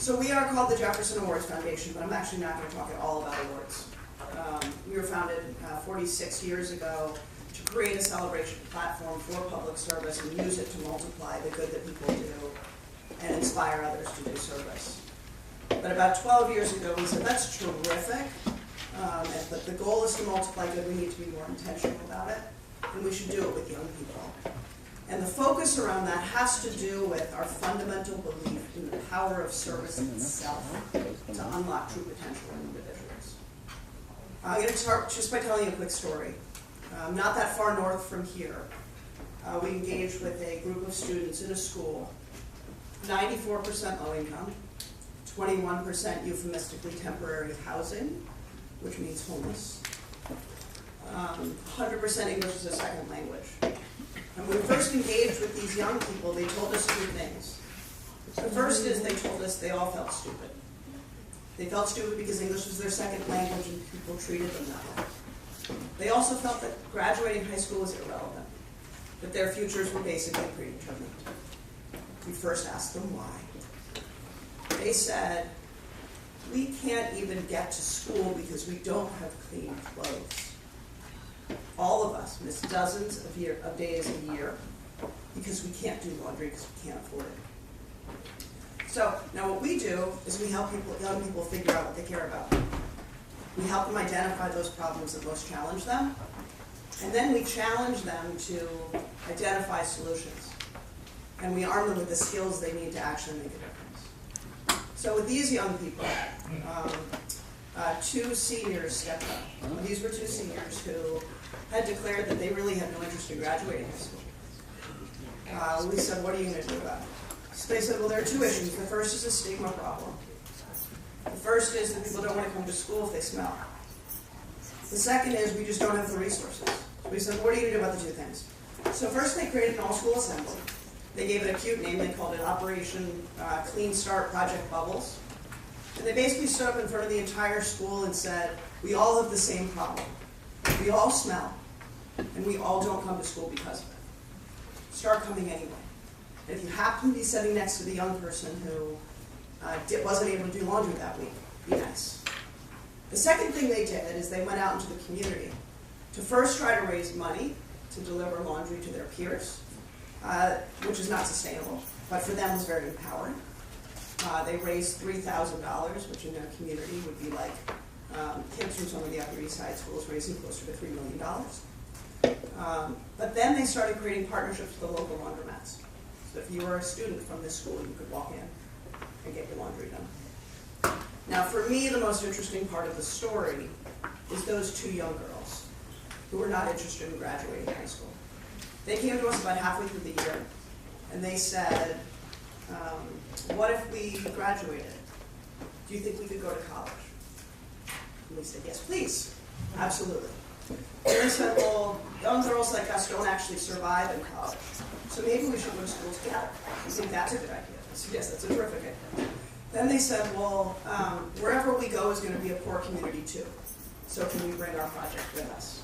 So we are called the Jefferson Awards Foundation, but I'm actually not going to talk at all about awards. We were founded 46 years ago to create a celebration platform for public service and use it to multiply the good that people do and inspire others to do service. But about 12 years ago, we said, that's terrific, but the goal is to multiply good. We need to be more intentional about it, and we should do it with young people. And the focus around that has to do with our fundamental belief in the power of service itself to unlock true potential in individuals. I'm going to start just by telling you a quick story. Not that far north from here, we engaged with a group of students in a school, 94% low income, 21% euphemistically temporary housing, which means homeless, 100% English as a second language. And when we first engaged with these young people, they told us two things. The first is they told us they all felt stupid. They felt stupid because English was their second language and people treated them that way. They also felt that graduating high school was irrelevant, that their futures were basically predetermined. We first asked them why. They said, we can't even get to school because we don't have clean clothes. All of us miss dozens of days a year because we can't do laundry because we can't afford it. So now what we do is we help young people figure out what they care about. We help them identify those problems that most challenge them, and then we challenge them to identify solutions. And we arm them with the skills they need to actually make a difference. So with these young people, two seniors stepped up. These were two seniors who had declared that they really had no interest in graduating high school. We said, what are you going to do about it? So they said, well, there are two issues. The first is a stigma problem. The first is that people don't want to come to school if they smell. The second is we just don't have the resources. So we said, what are you going to do about the two things? So first they created an all-school assembly. They gave it a cute name. They called it Operation Clean Start Project Bubbles. And they basically stood up in front of the entire school and said, we all have the same problem. We all smell, and we all don't come to school because of it. Start coming anyway. And if you happen to be sitting next to the young person who wasn't able to do laundry that week, be nice. The second thing they did is they went out into the community to first try to raise money to deliver laundry to their peers, which is not sustainable, but for them was very empowering. They raised $3,000, which in their community would be like kids from some of the Upper East Side schools raising closer to $3 million. But then they started creating partnerships with the local laundromats. So if you were a student from this school, you could walk in and get your laundry done. Now for me, the most interesting part of the story is those two young girls who were not interested in graduating high school. They came to us about halfway through the year, and they said, what if we graduated? Do you think we could go to college? And we said, yes, please. Absolutely. And they said, well, young girls like us don't actually survive in college, so maybe we should go to school together. You think that's a good idea? I said, yes, that's a terrific idea. Then they said, well, wherever we go is going to be a poor community too, so can we bring our project with us?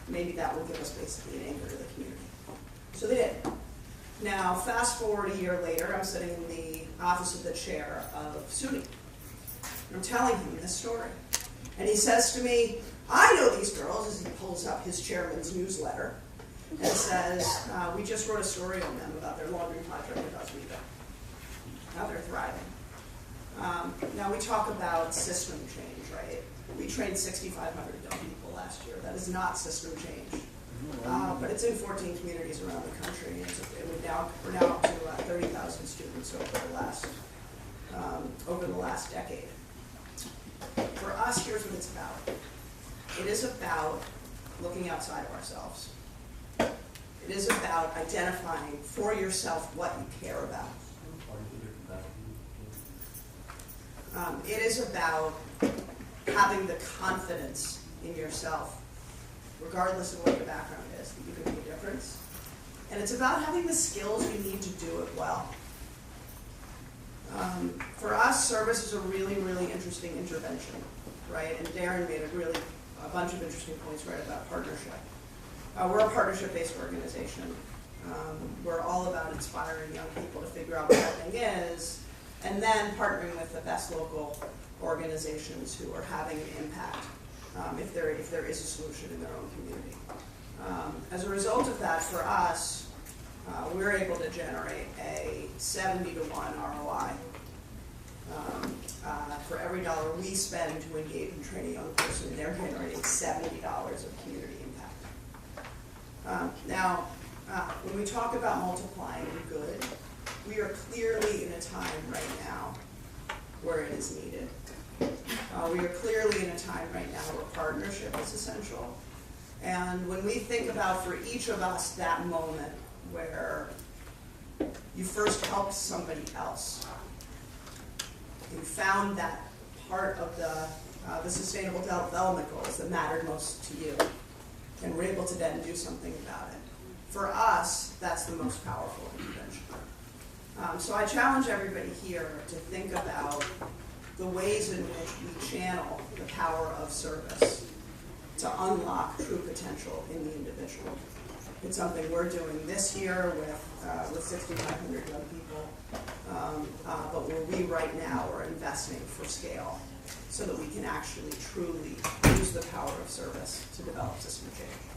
Maybe that will give us basically an anchor to the community. So they did. Now, fast forward a year later, I'm sitting in the office of the chair of SUNY. And I'm telling him this story. And he says to me, I know these girls, as he pulls up his chairman's newsletter, and says, we just wrote a story on them about their laundry project with Oswego. Now they're thriving. Now we talk about system change, right? We trained 6,500 young people last year. That is not system change. But it's in 14 communities around the country. And we're now up to 30,000 students over the last decade. For us, here's what it's about. It is about looking outside of ourselves. It is about identifying for yourself what you care about. It is about having the confidence in yourself, regardless of what your background is, that you can make a difference. And it's about having the skills you need to do it well. For us, service is a really, really interesting intervention, right? And Darren made a bunch of interesting points right about partnership. We're a partnership-based organization. We're all about inspiring young people to figure out what that thing is, And then partnering with the best local organizations who are having an impact, if there is a solution in their own community. As a result of that, for us, we're able to generate a 70-to-1 ROI. For every dollar we spend to engage and train a young person, they're generating $70 of community impact. Now, when we talk about multiplying good, we are clearly in a time right now where it is needed. We are clearly in a time right now where partnership is essential. And when we think about, for each of us, that moment where you first helped somebody else, you found that part of the Sustainable Development Goals that mattered most to you, and were able to then do something about it. For us, that's the most powerful intervention. So I challenge everybody here to think about the ways in which we channel the power of service to unlock true potential in the individual. It's something we're doing this year with 6,500 young people, but where we right now are investing for scale so that we can actually truly use the power of service to develop system change.